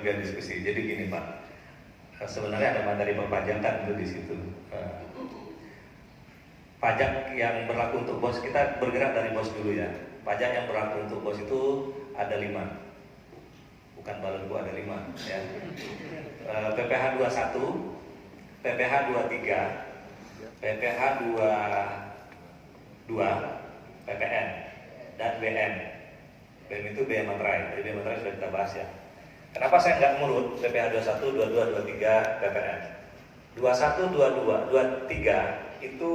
juga diskusi. Jadi gini Pak, sebenarnya ada materi perpajakan itu di situ. Pajak yang berlaku untuk bos, kita bergerak dari bos dulu ya. Pajak yang berlaku untuk bos itu ada 5, bukan balonku, ada 5 ya. PPh 21, PPh 23, PPh 22, PPN dan BM. BM itu biaya materai. Jadi biaya materai sudah kita bahas ya. Kenapa saya nggak ngurut PPh 21, 22, 23, PPN? 21, 22, 23 itu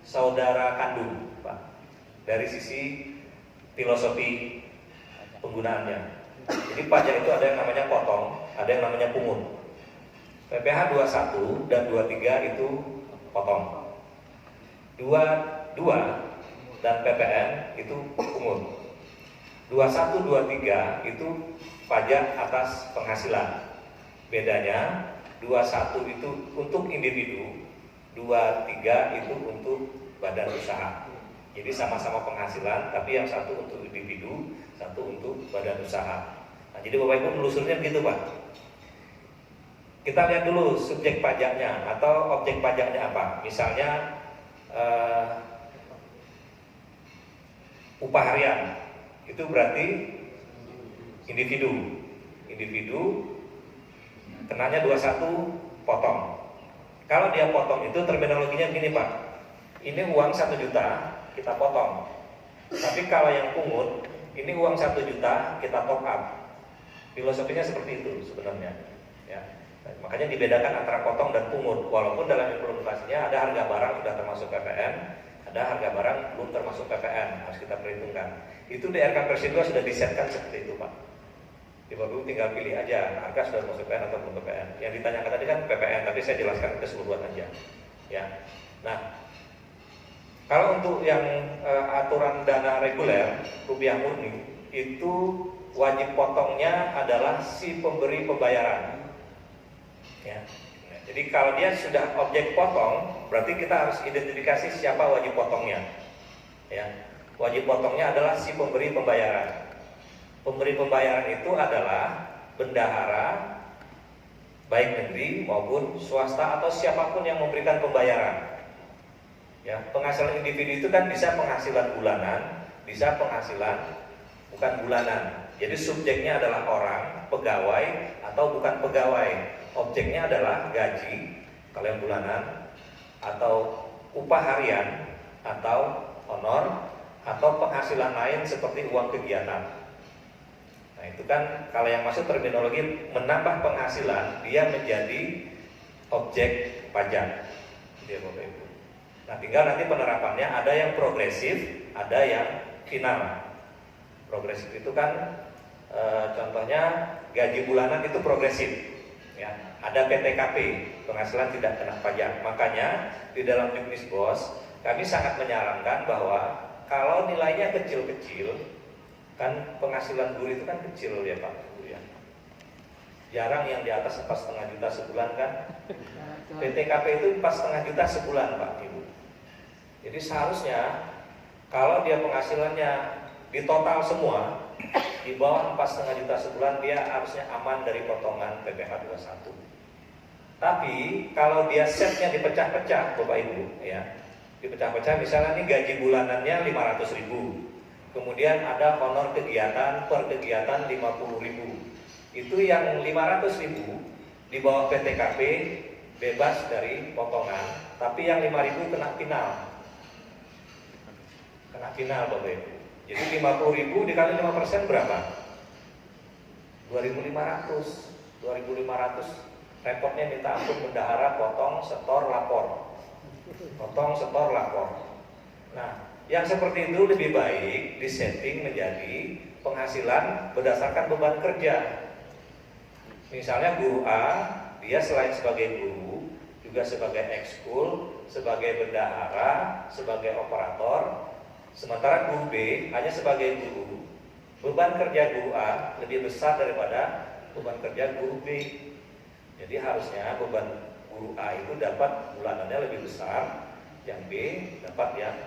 saudara kandung, Pak. Dari sisi filosofi penggunaannya. Jadi pajak itu ada yang namanya potong, ada yang namanya pungut. PPh 21 dan 23 itu potong. 22 dan PPN itu pungut. 21, 23 itu pajak atas penghasilan. Bedanya 21 itu untuk individu, 23 itu untuk badan usaha. Jadi sama-sama penghasilan, tapi yang satu untuk individu, satu untuk badan usaha. Nah, jadi Bapak Ibu menelusurnya begitu Pak. Kita lihat dulu subjek pajaknya atau objek pajaknya apa. Misalnya upah harian, itu berarti individu. Individu kenanya 21 potong. Kalau dia potong itu terminologinya begini Pak. Ini uang 1 juta kita potong. Tapi kalau yang pungut, ini uang 1 juta kita top up. Filosofinya seperti itu sebenarnya. Ya. Nah, makanya dibedakan antara potong dan pungut. Walaupun dalam implementasinya ada harga barang sudah termasuk PPN, ada harga barang belum termasuk PPN, harus kita perhitungkan. Itu di RK Persidu sudah disetkan seperti itu Pak. Di Bapak tinggal pilih aja harga sudah masuk PPN atau belum PPN. Yang ditanyakan tadi kan PPN, tapi saya jelaskan keseluruhan aja. Ya. Nah, kalau untuk yang aturan dana reguler rupiah murni itu wajib potongnya adalah si pemberi pembayaran. Ya. Jadi kalau dia sudah objek potong, berarti kita harus identifikasi siapa wajib potongnya. Ya. Wajib potongnya adalah si pemberi pembayaran. Pemberi pembayaran itu adalah bendahara, baik negeri maupun swasta atau siapapun yang memberikan pembayaran. Ya, penghasilan individu itu kan bisa penghasilan bulanan, bisa penghasilan bukan bulanan. Jadi subjeknya adalah orang, pegawai atau bukan pegawai. Objeknya adalah gaji, kalau yang bulanan, atau upah harian, atau honor, atau penghasilan lain seperti uang kegiatan. Nah itu kan kalau yang masuk terminologi menambah penghasilan, dia menjadi objek pajak. Dia Bapak Ibu. Nah tinggal nanti penerapannya ada yang progresif, ada yang final. Progresif itu kan contohnya gaji bulanan itu progresif. Ya, ada PTKP, penghasilan tidak kena pajak. Makanya di dalam juknis bos kami sangat menyarankan bahwa kalau nilainya kecil-kecil, kan penghasilan guru itu kan kecil ya Pak Ibu ya. Jarang yang di atas 4,5 juta sebulan kan. PTKP itu 4,5 juta sebulan Pak Ibu. Jadi seharusnya kalau dia penghasilannya di total semua di bawah 4,5 juta sebulan, dia harusnya aman dari potongan PPh 21. Tapi kalau dia setnya dipecah-pecah Bapak Ibu ya, dipecah-pecah misalnya nih gaji bulanannya 500.000, kemudian ada honor kegiatan per kegiatan 50.000. Itu yang 500.000 di bawah PTKP bebas dari potongan, tapi yang 5.000 kena final. Kena final Bapak Ibu. Jadi 50.000 dikali 5% berapa? 2.500. 2.500. Repotnya minta ampun, bendahara, potong, setor, lapor. Potong, setor, lapor. Nah, yang seperti itu lebih baik disetting menjadi penghasilan berdasarkan beban kerja. Misalnya guru A, dia selain sebagai guru, juga sebagai ekskul, sebagai bendahara, sebagai operator. Sementara guru B hanya sebagai guru. Beban kerja guru A lebih besar daripada beban kerja guru B. Jadi harusnya beban guru A itu dapat bulanannya lebih besar, yang B dapat yang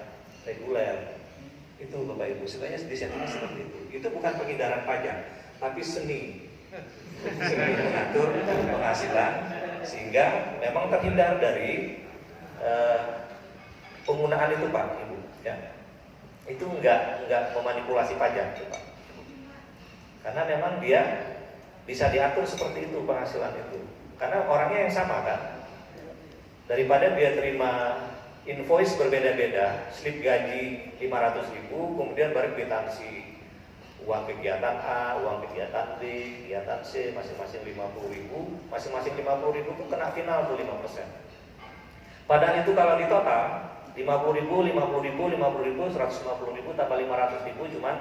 reguler. Itu Bapak Ibu, sebenarnya disetting seperti itu. Itu bukan penghindaran pajak, tapi seni Sering mengatur penghasilan sehingga memang terhindar dari penggunaan itu Pak Ibu ya. Itu enggak memanipulasi pajak Pak. Karena memang dia bisa diatur seperti itu penghasilan itu. Karena orangnya yang sama kan. Daripada dia terima invoice berbeda-beda, slip gaji 500.000, kemudian baru kwitansi uang kegiatan A, uang kegiatan B, kegiatan C, masing-masing 50.000, masing-masing 50.000 itu kena final tuh 5%. Padahal itu kalau di total 50.000, 50.000, 50.000, 150.000 tambah 500.000 cuman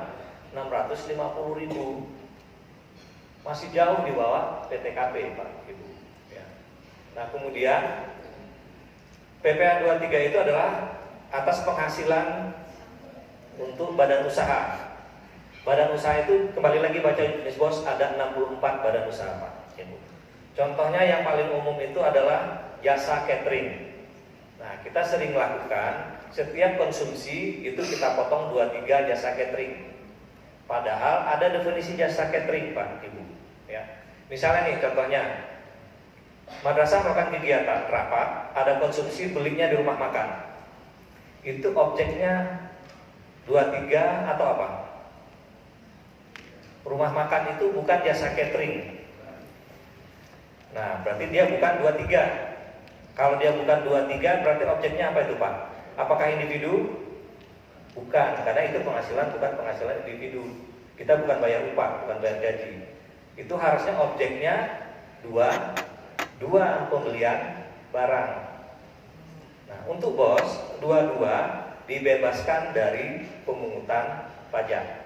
650.000. Masih jauh di bawah PTKP Pak Ibu ya. Nah kemudian PPh 23 itu adalah atas penghasilan untuk badan usaha. Badan usaha itu kembali lagi baca jenis bos ada 64 badan usaha Pak Ibu. Contohnya yang paling umum itu adalah jasa catering. Nah kita sering lakukan setiap konsumsi itu kita potong 23 jasa catering. Padahal ada definisi jasa catering Pak Ibu ya. Misalnya nih contohnya madrasah melakukan kegiatan rapat, ada konsumsi belinya di rumah makan. Itu objeknya 23 atau apa? Rumah makan itu bukan jasa catering. Nah, berarti dia bukan 23. Kalau dia bukan 23, berarti objeknya apa itu Pak? Apakah individu? Bukan, karena itu penghasilan bukan penghasilan individu. Kita bukan bayar upah, bukan bayar gaji. Itu harusnya objeknya dua pembelian barang. Nah, untuk bos, dua-dua dibebaskan dari pemungutan pajak.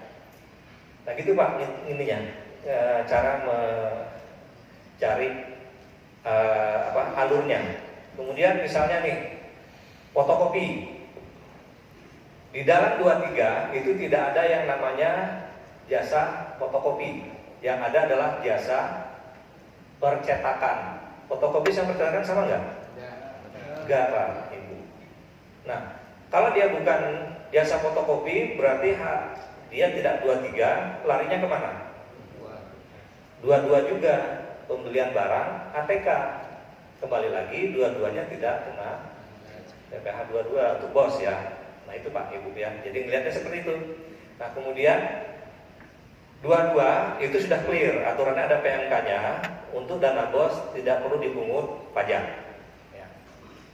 Nah, gitu Pak, ininya cara mencari alurnya. Kemudian misalnya nih, fotokopi. Di dalam 23 itu tidak ada yang namanya jasa fotokopi. Yang ada adalah jasa percetakan. Fotokopi sama percetakan sama enggak? Enggak Pak Ibu. Nah, kalau dia bukan jasa fotokopi berarti dia tidak 23, larinya kemana? 22 juga, pembelian barang ATK. Kembali lagi dua-duanya tidak kena PPh 22 untuk bos ya. Nah itu Pak Ibu ya. Jadi ngelihatnya seperti itu. Nah kemudian 22 itu sudah clear, aturannya ada PMK-nya. Untuk dana bos tidak perlu dipungut pajak ya.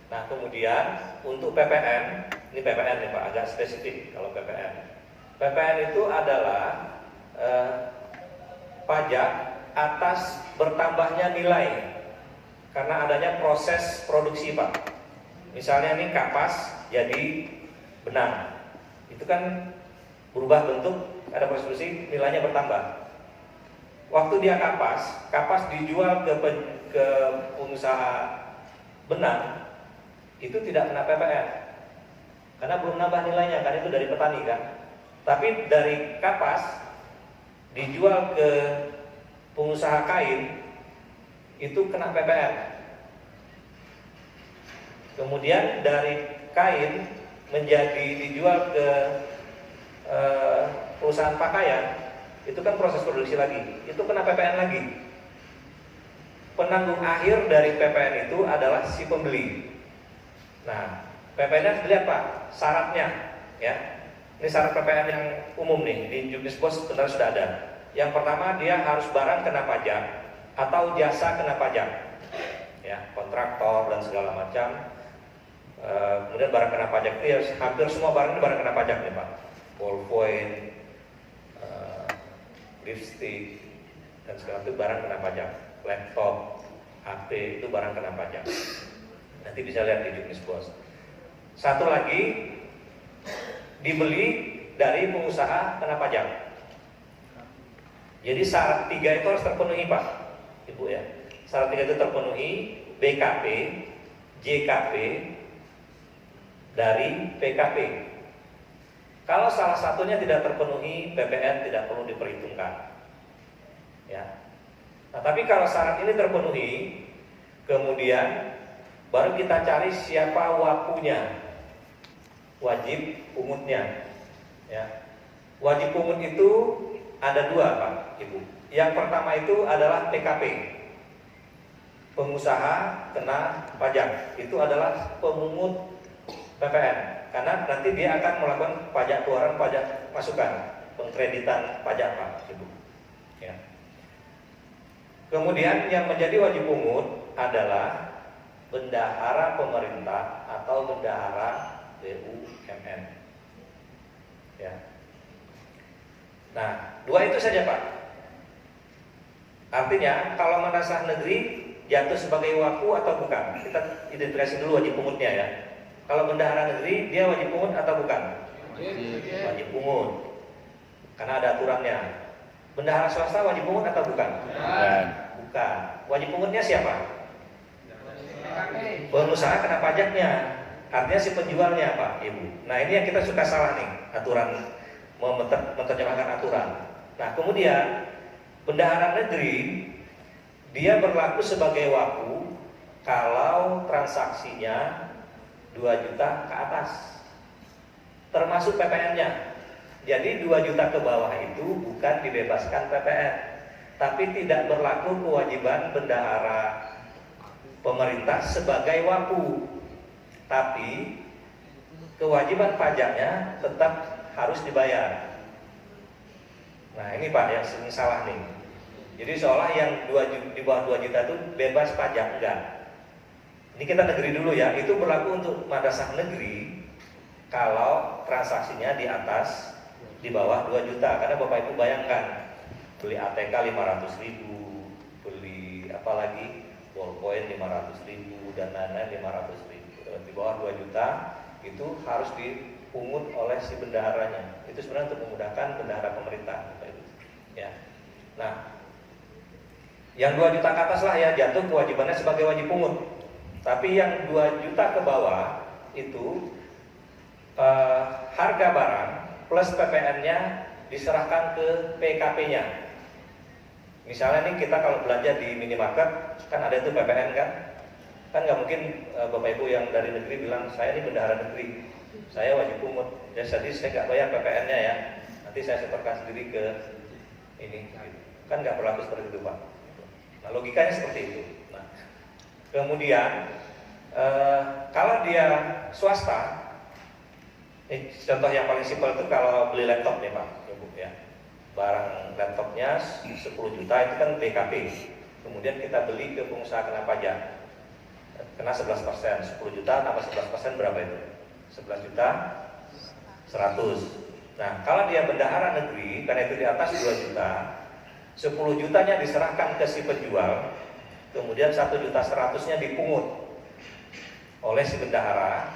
Nah kemudian untuk PPN, ini PPN nih Pak, agak spesifik kalau PPN. PPN itu adalah pajak atas bertambahnya nilai karena adanya proses produksi Pak. Misalnya ini kapas jadi benang, itu kan berubah bentuk, ada proses produksi, nilainya bertambah. Waktu dia kapas dijual ke pengusaha benang, itu tidak kena PPN karena belum nambah nilainya, kan itu dari petani kan. Tapi dari kapas dijual ke pengusaha kain itu kena PPN. Kemudian dari kain menjadi dijual ke perusahaan pakaian, itu kan proses produksi lagi, itu kena PPN lagi. Penanggung akhir dari PPN itu adalah si pembeli. Nah, PPN dilihat Pak, syaratnya ya. Ini syarat PPN yang umum nih, di Juknis Bos benar sudah ada. Yang pertama dia harus barang kena pajak atau jasa kena pajak. Ya, kontraktor dan segala macam. Kemudian barang kena pajak itu ya hampir semua barang ini barang kena pajak nih Pak. Ballpoint, lipstick dan segala itu barang kena pajak. Laptop, HP itu barang kena pajak. Nanti bisa lihat di Juknis Bos. Satu lagi, dibeli dari pengusaha kena pajak. Jadi syarat 3 itu harus terpenuhi Pak Ibu ya. Syarat 3 itu terpenuhi, BKP, JKP dari PKP. Kalau salah satunya tidak terpenuhi, PPN tidak perlu diperhitungkan. Ya. Nah, tapi kalau syarat ini terpenuhi, kemudian baru kita cari siapa wakunya, wajib pungutnya. Ya. Wajib pungut itu ada dua Pak Ibu. Yang pertama itu adalah PKP, pengusaha kena pajak, itu adalah pemungut PPN, karena nanti dia akan melakukan pajak keluaran, pajak masukan, pengkreditan pajak Pak Ibu. Ya. Kemudian yang menjadi wajib pungut adalah bendahara pemerintah atau bendahara BUMN. Ya. Nah, dua itu saja Pak. Artinya kalau madrasah negeri jatuh sebagai waku atau bukan? Kita identifikasi dulu wajib pungutnya ya. Kalau bendahara negeri dia wajib pungut atau bukan? Wajib pungut. Karena ada aturannya. Bendahara swasta wajib pungut atau bukan? Bukan. Wajib pungutnya siapa? Pengusaha kena pajaknya. Artinya si penjualnya Pak Ibu. Nah ini yang kita suka salah nih, aturan menerjemahkan aturan. Nah kemudian bendahara negeri dia berlaku sebagai waku kalau transaksinya 2 juta ke atas, termasuk PPN-nya. Jadi 2 juta ke bawah itu bukan dibebaskan PPN, tapi tidak berlaku kewajiban bendahara pemerintah sebagai waku, tapi kewajiban pajaknya tetap harus dibayar. Nah ini Pak yang sering salah nih. Jadi seolah yang di bawah 2 juta itu bebas pajak, enggak. Ini kita negeri dulu ya, itu berlaku untuk madrasah negeri kalau transaksinya di atas, di bawah 2 juta. Karena Bapak Ibu bayangkan, beli ATK 500.000, beli apa lagi, ballpoint 500.000, dan lain-lain 500.000. Di bawah 2 juta itu harus dipungut oleh si bendaharanya. Itu sebenarnya untuk memudahkan bendahara pemerintah Bapak Ibu. Ya. Nah, yang 2 juta ke atas lah ya jatuh kewajibannya sebagai wajib pungut. Tapi yang 2 juta ke bawah itu harga barang plus PPN-nya diserahkan ke PKP-nya. Misalnya nih kita kalau belanja di minimarket kan ada itu PPN kan nggak mungkin Bapak Ibu yang dari negeri bilang saya ini bendahara negeri, saya wajib pungut, jadi saya nggak bayar PPN-nya ya, nanti saya setorkan sendiri ke ini, kan nggak berlaku seperti itu Pak. Nah logikanya seperti itu. Nah, kemudian kalau dia swasta, contoh yang paling simpel itu kalau beli laptop nih Pak Ibu ya, barang laptopnya 10 juta itu kan BKP, kemudian kita beli ke pengusaha kena pajak, kena 11%, 10 juta tambah 11% berapa itu? 11 juta 100. Nah kalau dia bendahara negeri, karena itu di atas 2 juta, 10 jutanya diserahkan ke si penjual, kemudian 1.100.000-nya dipungut oleh si bendahara.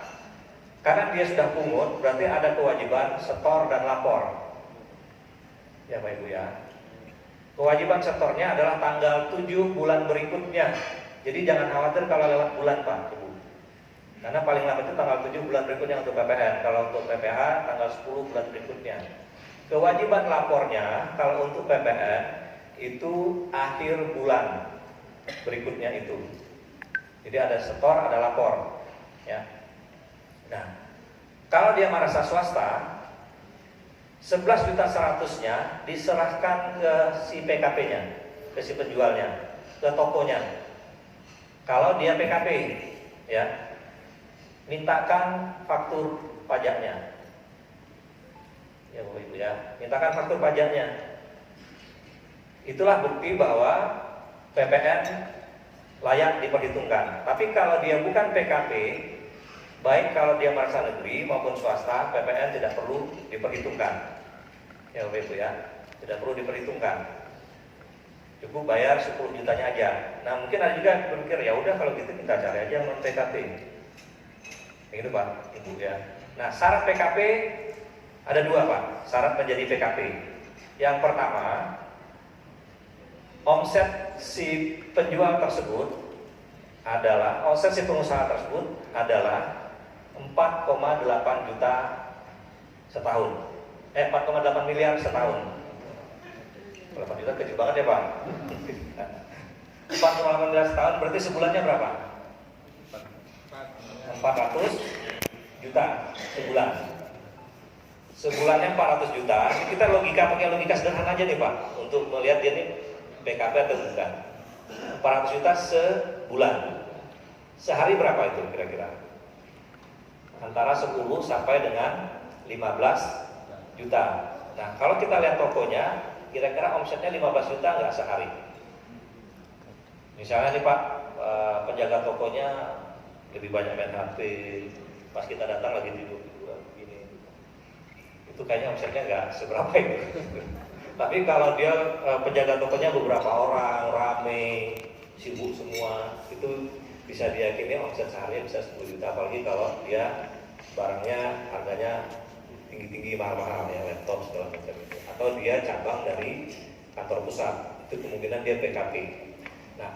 Karena dia sudah pungut, berarti ada kewajiban setor dan lapor. Ya Pak Ibu ya. Kewajiban setornya adalah tanggal 7 bulan berikutnya. Jadi jangan khawatir kalau lewat bulan Pak Ibu. Karena paling lambat itu tanggal 7 bulan berikutnya untuk PPN. Kalau untuk PPH tanggal 10 bulan berikutnya. Kewajiban lapornya kalau untuk PPN itu akhir bulan berikutnya itu. Jadi ada setor, ada lapor, ya. Nah, kalau dia madrasah swasta, 11.100.000-nya diserahkan ke si PKP-nya, ke si penjualnya, ke tokonya. Kalau dia PKP, ya, mintakan faktur pajaknya. Ya Bapak Ibu ya, mintakan faktur pajaknya. Itulah bukti bahwa PPN layak diperhitungkan. Tapi kalau dia bukan PKP, baik kalau dia madrasah negeri maupun swasta, PPN tidak perlu diperhitungkan. Ya Bapak Ibu ya, tidak perlu diperhitungkan. Cukup bayar 10 jutanya aja. Nah mungkin ada juga yang berpikir ya udah kalau gitu kita cari aja non PKP. Gitu Pak Ibu ya. Nah syarat PKP ada 2 Pak. Syarat menjadi PKP. Yang pertama, omset si penjual tersebut adalah, omset si pengusaha tersebut adalah 4,8 juta setahun. 4,8 miliar setahun. 8 juta kecil banget ya Pak. 4,8 miliar setahun berarti sebulannya berapa? 400 juta sebulan. sebulannya 400 juta. Kita pakai logika sederhana aja nih Pak, untuk melihat dia ini PKP atau bukan. 400 juta sebulan. Sehari berapa itu kira-kira? Antara 10 sampai dengan 15 juta. Nah, kalau kita lihat tokonya, kira-kira omsetnya 15 juta nggak sehari? Misalnya nih Pak, penjaga tokonya lebih banyak main HP, pas kita datang lagi tidur begini. Itu kayaknya omsetnya nggak seberapa itu. Tapi kalau dia penjaga tokonya beberapa orang, rame, sibuk semua, itu bisa diyakini omset sehari bisa 10 juta. Apalagi kalau dia barangnya harganya tinggi-tinggi, mahal-mahal ya, laptop segala macam itu. Atau dia cabang dari kantor pusat, itu kemungkinan dia PKP. Nah,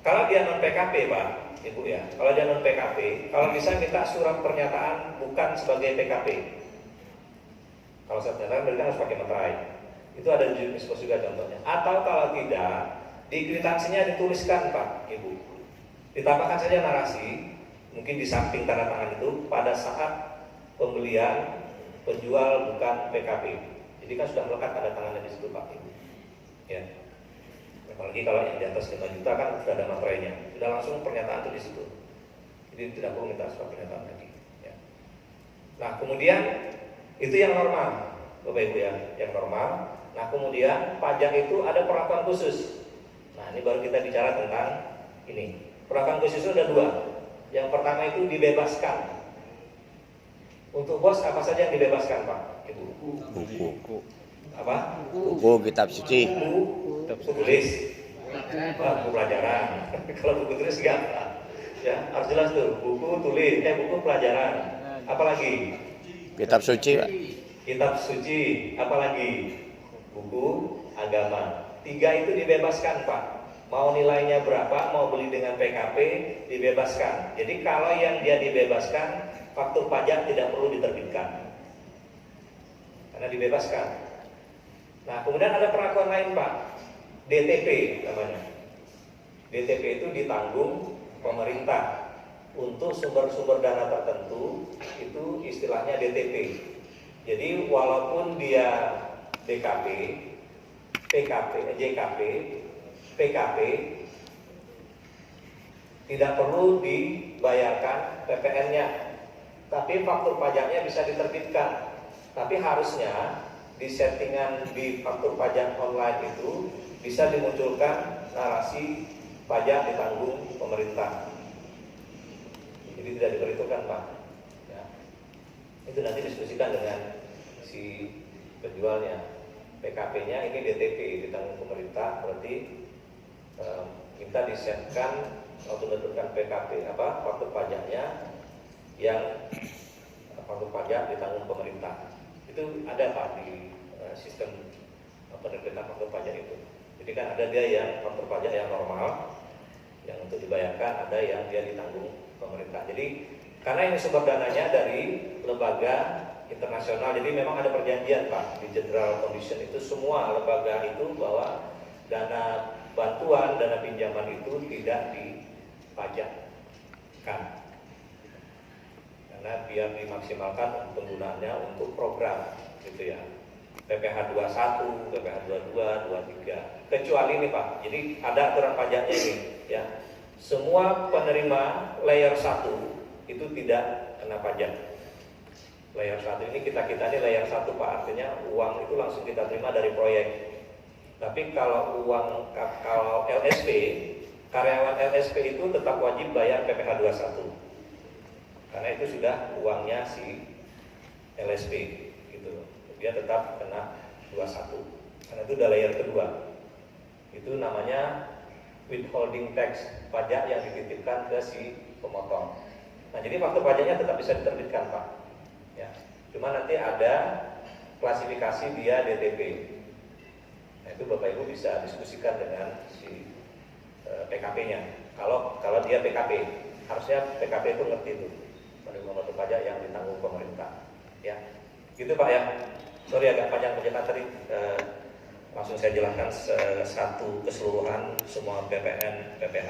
kalau dia non PKP Pak, Ibu ya, kalau dia non PKP, kalau bisa minta surat pernyataan bukan sebagai PKP. Kalau surat pernyataan berarti harus pakai materai. Itu ada di Jurnispos juga contohnya. Atau kalau tidak, di kwitansinya dituliskan Pak, Ibu. Ditambahkan saja narasi, mungkin di samping tanda tangan itu, pada saat pembelian penjual bukan PKP. Jadi kan sudah melekat tanda tangannya di situ Pak, Ibu. Ya. Apalagi kalau yang di atas 5 juta kan sudah ada materainya, sudah langsung pernyataan itu di situ. Jadi tidak perlu minta surat pernyataan lagi. Ya. Nah kemudian itu yang normal, Bapak Ibu ya, yang normal. Nah kemudian pajak itu ada perlakuan khusus. Nah ini baru kita bicara tentang ini. Perlakuan khusus itu ada 2. Yang pertama itu dibebaskan. Untuk bos apa saja yang dibebaskan Pak, Ibu? Buku. Apa? Buku kitab suci. Buku tulis. Buku pelajaran. Kalau buku tulis enggak apa. Ya, harus jelas tuh. Buku tulis, buku pelajaran. Apalagi? Kitab suci, Pak. Kitab suci, apalagi? Buku agama. 3 itu dibebaskan Pak. Mau nilainya berapa, mau beli dengan PKP, dibebaskan. Jadi kalau yang dia dibebaskan, faktur pajak tidak perlu diterbitkan. Karena dibebaskan. Nah kemudian ada perlakuan lain Pak, DTP namanya. DTP itu ditanggung pemerintah untuk sumber-sumber dana tertentu, itu istilahnya DTP. Jadi walaupun dia DKP, PKP, JKP, PKP, tidak perlu dibayarkan PPN-nya, tapi faktur pajaknya bisa diterbitkan. Tapi harusnya di settingan di faktur pajak online itu bisa dimunculkan narasi pajak ditanggung pemerintah. Jadi tidak diperhitungkan Pak. Ya. Itu nanti diskusikan dengan si penjualnya. PKP-nya ini DTP ditanggung pemerintah, berarti minta disetkan untuk menentukan PKP faktur pajaknya yang faktur pajak ditanggung pemerintah. Itu ada Pak di sistem penerbitan faktur pajak itu. Jadi kan ada dia yang faktur pajak yang normal, yang untuk dibayarkan, ada yang dia ditanggung pemerintah. Jadi karena ini sumber dananya dari lembaga internasional, jadi memang ada perjanjian Pak di General Condition itu, semua lembaga itu bahwa dana bantuan, dana pinjaman itu tidak dipajakkan. Karena biar dimaksimalkan penggunaannya untuk program gitu ya. PPh 21, PPh 22, 23. Kecuali ini Pak, jadi ada aturan pajaknya ini ya. Semua penerima layer 1 itu tidak kena pajak. Layer 1 ini kita ini layer 1 Pak, artinya uang itu langsung kita terima dari proyek. Tapi kalau LSP, karyawan LSP itu tetap wajib bayar PPh 21. Karena itu sudah uangnya si LSP gitu. Dia tetap kena 21. Karena itu udah layer kedua. Itu namanya withholding tax, pajak yang dititipkan ke si pemotong. Nah, jadi faktur pajaknya tetap bisa diterbitkan, Pak. Ya. Cuma nanti ada klasifikasi dia DTP. Nah, itu Bapak Ibu bisa diskusikan dengan si PKP-nya. Kalau dia PKP, harusnya PKP itu ngerti itu. Menerima faktur pajak yang ditanggung pemerintah. Ya. Gitu Pak ya. Sorry agak panjang penjelasan tadi. Langsung saya jelaskan satu keseluruhan semua PPN, PPH.